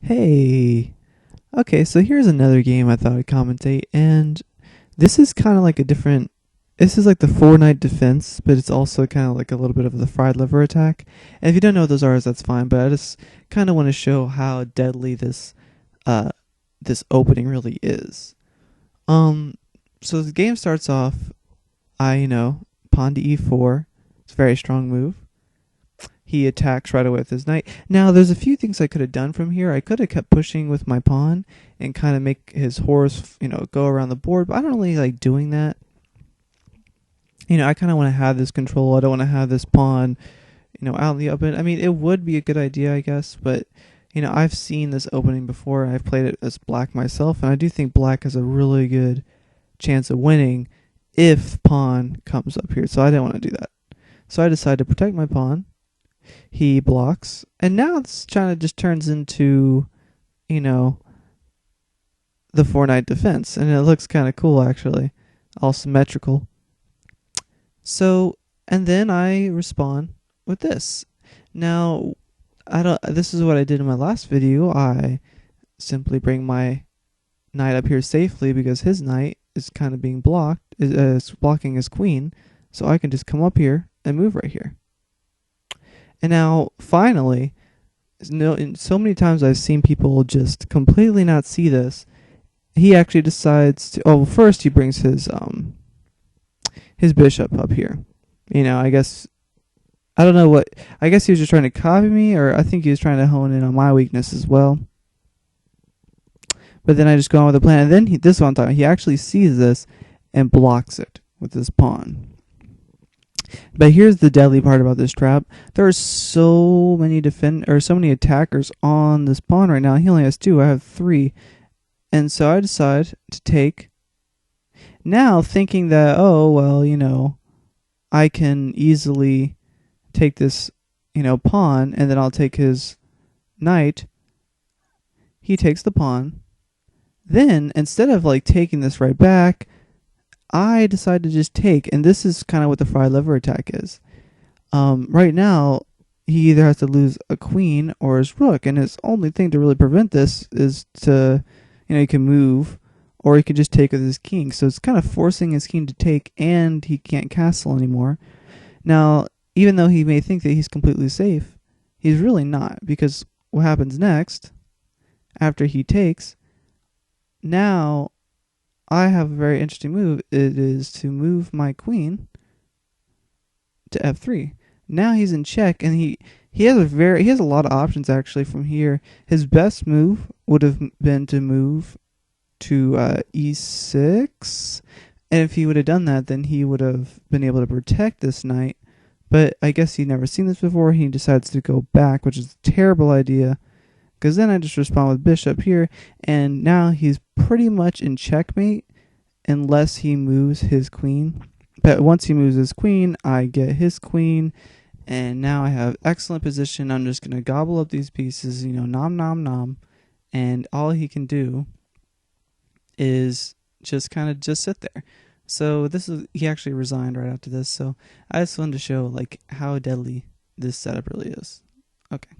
Hey, okay, so here's another game I thought I'd commentate, and this is kind of like a different. This is like the four-night defense, but it's also kind of like a little bit of the fried liver attack. And if you don't know what those are, that's fine. But I just kind of want to show how deadly uh, this opening really is. Um, so the game starts off. Pawn to e4. It's a very strong move. He attacks right away with his knight. Now, there's a few things I could have done from here. I could have kept pushing with my pawn and kind of make his horse, go around the board, but I don't really like doing that. I kind of want to have this control. I don't want to have this pawn, out in the open. I mean, it would be a good idea, I guess, but, I've seen this opening before. I've played it as black myself, and I do think black has a really good chance of winning if pawn comes up here, so I didn't want to do that. So I decided to protect my pawn. He blocks, and now it's kind of just turns into, you know, the four-night defense, and it looks kind of cool actually, all symmetrical. So, and then I respond with this. Now, I don't. This is what I did in my last video. I simply bring my knight up here safely because his knight is kind of being blocked, is blocking his queen, so I can just come up here and move right here. And now, finally, so many times I've seen people just completely not see this. He actually decides to. Oh, well, first he brings his bishop up here. I guess I don't know what. I guess he was just trying to copy me, or I think he was trying to hone in on my weakness as well. But then I just go on with the plan, and then this one time he actually sees this and blocks it with his pawn. But here's the deadly part about this trap. There are so many so many attackers on this pawn right now. He only has two. I have three. And so I decide to take. Now thinking that, oh, well, I can easily take this, pawn, and then I'll take his knight. He takes the pawn. Then, instead of taking this right back, I decide to just take, and this is kind of what the fried liver attack is. Right now, he either has to lose a queen or his rook, and his only thing to really prevent this is to, he can move, or he could just take with his king. So it's kind of forcing his king to take, and he can't castle anymore. Now, even though he may think that he's completely safe, he's really not, because what happens next, after he takes, now I have a very interesting move. It is to move my queen to f3. Now he's in check, and he has a lot of options actually from here. His best move would have been to move to e6, and if he would have done that, then he would have been able to protect this knight. But I guess he'd never seen this before. He decides to go back, which is a terrible idea. Because then I just respond with bishop here, and now he's pretty much in checkmate unless he moves his queen. But once he moves his queen, I get his queen, and now I have excellent position. I'm just going to gobble up these pieces, nom nom nom, and all he can do is just kind of just sit there. So he actually resigned right after this, so I just wanted to show how deadly this setup really is. Okay.